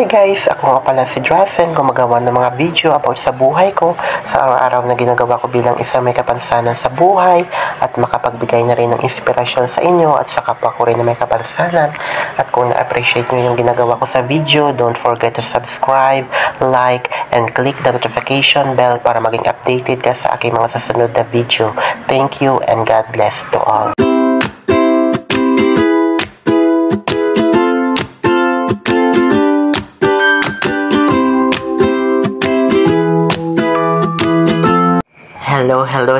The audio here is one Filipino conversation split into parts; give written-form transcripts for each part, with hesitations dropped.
guys, ako nga pala si Drazen, gumagawa ng mga video about sa buhay ko, sa araw-araw na ginagawa ko bilang isang may kapansanan sa buhay at makapagbigay na rin ng inspirasyon sa inyo at sa kapwa ko rin na may kapansanan. At kung na-appreciate nyo yung ginagawa ko sa video, don't forget to subscribe, like, and click the notification bell para maging updated ka sa aking mga susunod na video. Thank you and God bless to all.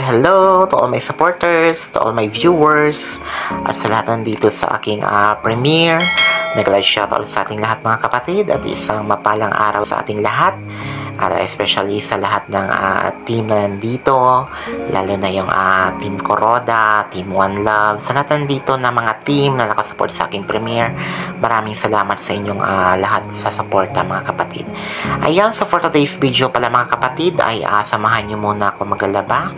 Hello to all my supporters, to all my viewers, at sa lahat nandito sa aking premiere. Mega live shoutout sa ating lahat mga kapatid at isang mapalang araw sa ating lahat. At especially sa lahat ng team na nandito, lalo na yung Team Koroda, Team One Love, sa lahat nandito na mga team na nakasupport sa aking premiere. Maraming salamat sa inyong lahat sa suporta mga kapatid. Ayan, so for today's video pala mga kapatid ay samahan nyo muna ako maglaba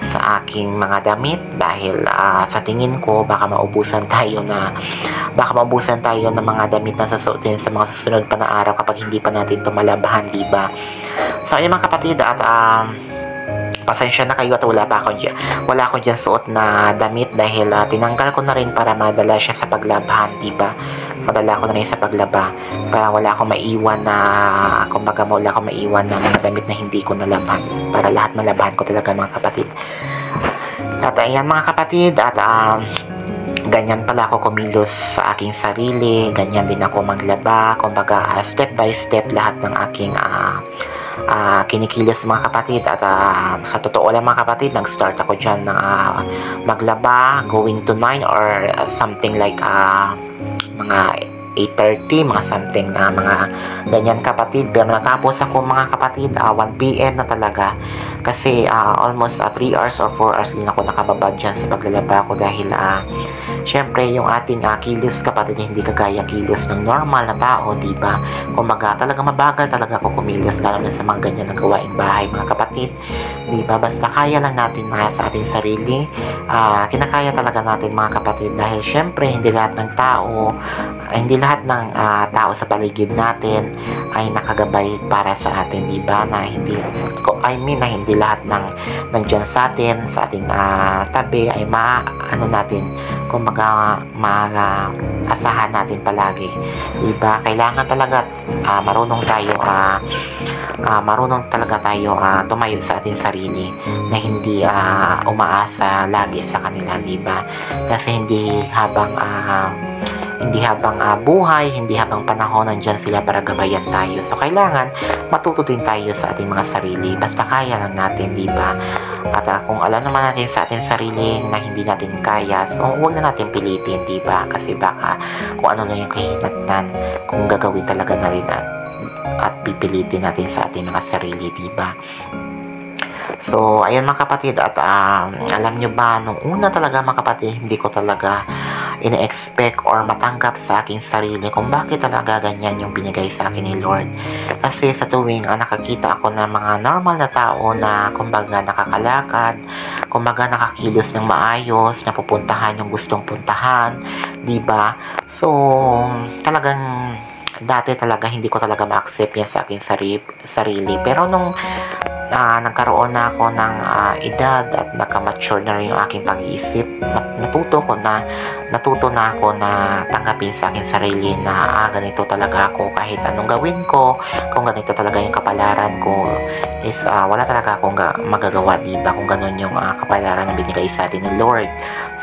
sa aking mga damit dahil sa tingin ko baka maubusan tayo ng mga damit na susuotin sa mga susunod pa na araw kapag hindi pa natin ito malabahan, diba? So ayun mga kapatid, at pasensya na kayo at wala ako dyan suot na damit dahil tinanggal ko na rin para madala siya sa paglabahan, diba? Madala ko na rin sa paglaba para wala akong maiwan na mga damit na hindi ko nalaban, para lahat malabahan ko talaga mga kapatid. At ayan mga kapatid, at ganyan pala ako kumilos sa aking sarili, ganyan din ako maglaba, kumbaga step by step lahat ng aking kinikilos mga kapatid. At sa totoo lang mga kapatid, nag-start ako dyan na maglaba going to 9 or something like mga 8:30, mga something na mga ganyan kapatid. Pero natapos ako mga kapatid 1 PM na talaga kasi almost 3 hours or 4 hours din ako nakababa dyan sa paglalaba ko dahil syempre yung ating kilos kapatid hindi kagaya kilos ng normal na tao, diba? Kumbaga talaga mabagal talaga ako kumilos lalo na sa mga ganyan na gawaing bahay mga kapatid, diba? Basta kaya lang natin sa ating sarili, kinakaya talaga natin mga kapatid dahil syempre hindi lahat ng tao sa paligid natin ay nakagabay para sa atin, diba? Na hindi lahat ng nandyan sa atin, sa ating tabi ay asahan natin palagi, diba? Kailangan talaga marunong talaga tayo tumayo sa ating sarili na hindi umaasa lagi sa kanila, diba? Kasi hindi habang buhay, hindi habang panahon nandyan sila para gabayan tayo. So kailangan matuto din tayo sa ating mga sarili, basta kaya lang natin, diba? At kung alam naman natin sa ating sarili na hindi natin kaya, so huwag na natin pilitin, diba? Kasi baka kung ano na yung kahinatnan kung gagawin talaga natin at pipilitin natin sa ating mga sarili, diba? So ayan mga kapatid, at alam nyo ba, nung una talaga mga kapatid, hindi ko talaga ina-expect or matanggap sa aking sarili kung bakit talaga ganyan yung binigay sa akin ni Lord. Kasi sa tuwing nakakita ako ng mga normal na tao na kumbaga nakakalakad, kumbaga nakakilos ng maayos, napupuntahan yung gustong puntahan, diba? So talagang dati talaga hindi ko talaga ma-accept yan sa aking sarili. Pero nung nagkaroon na ako ng edad at nakamature na rin yung aking pag-iisip, natuto na ako na tanggapin sa aking sarili na ganito talaga ako kahit anong gawin ko. Kung ganito talaga yung kapalaran ko is wala talaga akong magagawa, diba? Kung ganun yung kapalaran na binigay sa atin ni Lord,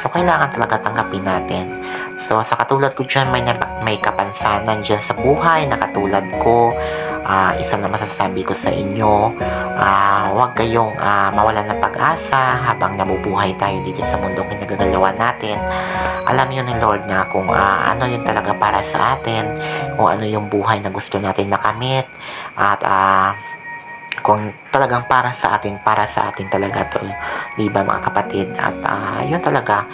so kailangan talaga tanggapin natin. So sa katulad ko dyan, may kapansanan dyan sa buhay na katulad ko. Isa na masasabi ko sa inyo, huwag kayong mawalan ng pag-asa habang nabubuhay tayo dito sa mundong kinagagalawan natin. Alam yun ni Lord na kung ano yun talaga para sa atin, kung ano yung buhay na gusto natin makamit, at kung talagang para sa atin talaga to, diba mga kapatid? At yun talaga,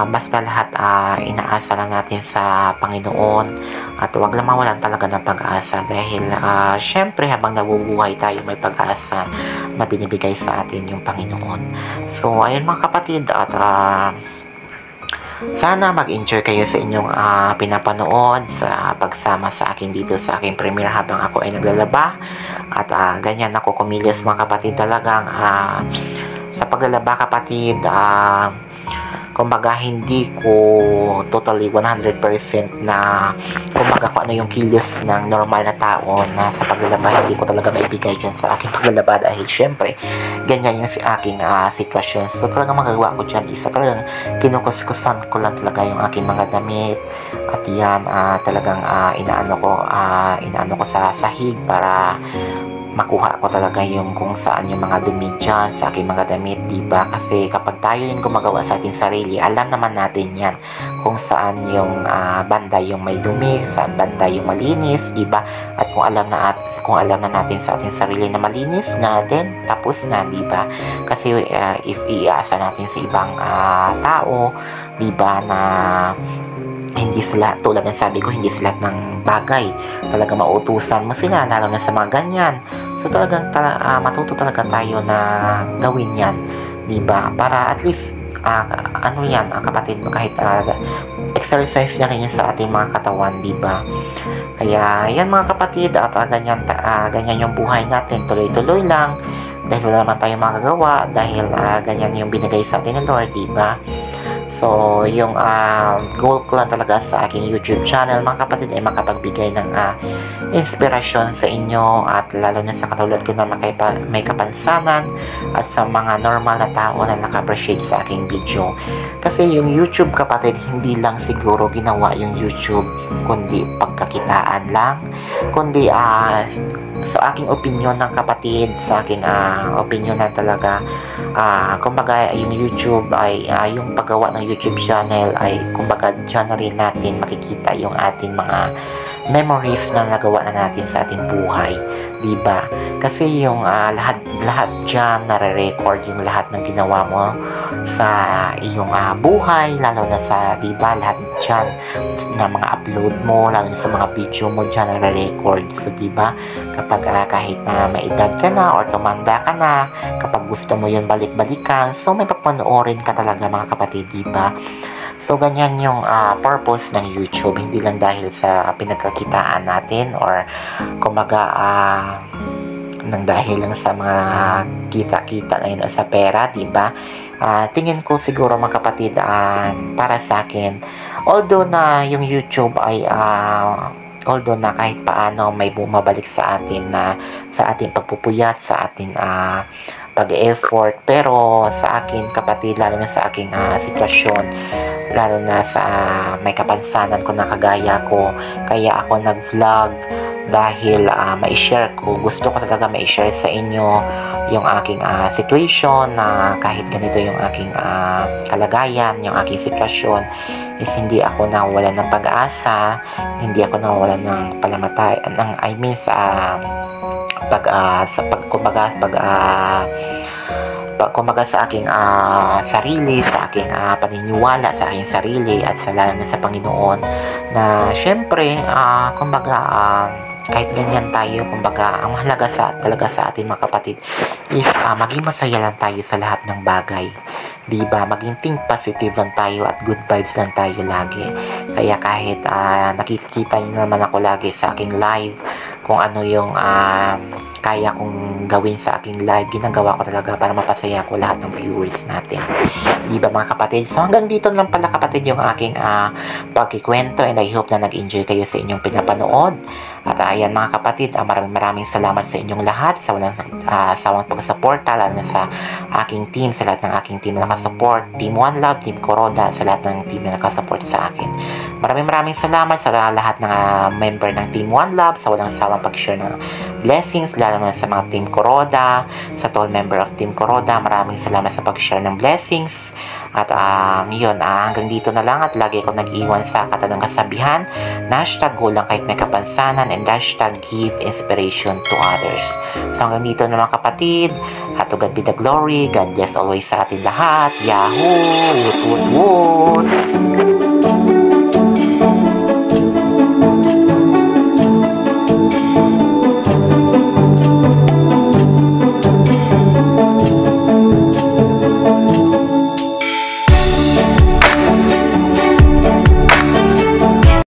basta lahat inaasa lang natin sa Panginoon at huwag lang mawalan talaga ng pag-asa dahil syempre habang nabubuhay tayo may pag-asa na binibigay sa atin yung Panginoon. So ayun mga kapatid, at Sana mag-enjoy kayo sa inyong pinapanood, sa pagsama sa akin dito sa aking premiere habang ako ay naglalaba. At ganyan ako kumilos mga kapatid, talagang sa paglalaba kapatid, kumbaga hindi ko totally 100% na kumbaga kung ano yung kilos ng normal na tao na sa paglalaba, hindi ko talaga maibigay dyan sa aking paglalaba dahil syempre ganyan yung aking sitwasyon. So talagang magagawa ko dyan isa, talagang kinukuskusan ko lang talaga yung aking mga damit at yan talagang inaano ko sa sahig para makuha ko talaga yung kung saan yung mga dumi dyan sa aking mga damit, diba? Kasi kapag tayo yung gumagawa sa ating sarili, alam naman natin yan kung saan yung banda yung may dumi, saan banda yung malinis, diba? At kung alam na natin sa ating sarili na malinis natin, tapos na, diba? Kasi if iasa natin sa ibang tao, diba, na hindi sila, tulad ng sabi ko, hindi sila ng bagay talaga mautusan mo sila, lalo na sa mga ganyan. So talagang matuto talaga tayo na gawin yan, diba? Para at least ano yan, kapatid mo, kahit exercise na rin yan sa ating mga katawan, diba? Kaya yan mga kapatid, at ganyan yung buhay natin, tuloy-tuloy lang dahil wala naman tayong magagawa, dahil ganyan yung binigay sa atin ng Lord, diba? So, yung goal ko lang talaga sa aking YouTube channel, mga kapatid, ay makapagbigay ng inspirasyon sa inyo, at lalo na sa katulad ko na may kapansanan at sa mga normal na tao na naka-appreciate sa aking video. Kasi yung YouTube, kapatid, hindi lang siguro ginawa yung YouTube kundi pagkakitaan lang, kundi sa aking opinion ng kapatid, sa aking opinion na talaga, kumbaga yung YouTube ay yung paggawa ng YouTube channel ay kumbaga dyan na rin natin makikita yung ating mga memories na nagawa na natin sa ating buhay, diba? Kasi yung lahat dyan nare-record yung lahat ng ginawa mo sa iyong buhay, lalo na sa, diba, lahat dyan na mga upload mo, lalo na sa mga video mo dyan nare-record. So, diba, kapag kahit na may edad ka na or tumanda ka na, kapag gusto mo yun balik-balikan, so may papanoorin ka talaga mga kapatid, diba? So, ganyan yung purpose ng YouTube, hindi lang dahil sa pinagkakitaan natin or kumbaga nang dahil lang sa mga kita-kita na yun sa pera, diba? Tingin ko siguro mga kapatid, para sa akin, although na yung YouTube ay although na kahit paano may bumabalik sa atin na sa ating pagpupuyat, sa ating pag-effort, pero sa akin kapatid, lalo na sa aking sitwasyon, lalo na sa may kapansanan ko na kagaya ko, kaya ako nag-vlog dahil ma-share ko, gusto ko talaga ma-share sa inyo yung aking situation, na kahit ganito yung aking kalagayan, yung aking sitwasyon, is hindi ako nawawalan ng pag-asa, hindi ako nawawalan ng palamatay, kumbaga sa aking sarili, sa aking paniniwala sa aking sarili, at sa lalo na sa Panginoon, na syempre kumbaga kahit ganyan tayo, kumbaga ang mahalaga talaga sa ating mga kapatid is maging masaya lang tayo sa lahat ng bagay, diba? Maging think positive lang tayo at good vibes lang tayo lagi. Kaya kahit nakikita niyo naman ako lagi sa aking live, kung ano yung kaya kong gawin sa aking live, ginagawa ko talaga para mapasaya ko lahat ng viewers natin, diba mga kapatid? So hanggang dito lang pala kapatid yung aking pagkikwento, and I hope na nag-enjoy kayo sa inyong pinapanood. At ayan mga kapatid, maraming salamat sa inyong lahat sa walang sawang pagsuporta, lalo na sa aking team, sa lahat ng aking team na nakasupport, Team One Love, Team Kuroda, sa lahat ng team na nakasupport sa akin. Maraming salamat sa lahat ng member ng Team One Love, sa walang sawang pag-share ng blessings, lalo na sa mga Team Kuroda, sa tall member of Team Kuroda, maraming salamat sa pag-share ng blessings. At yun, hanggang dito na lang, at lagi ko nag-iwan sa katanang kasabihan na #go lang kahit may kapansanan, and #give inspiration to others. So hanggang dito na mga kapatid, at to God be the glory, God bless always sa atin lahat. Yahoo! Woot woot woot!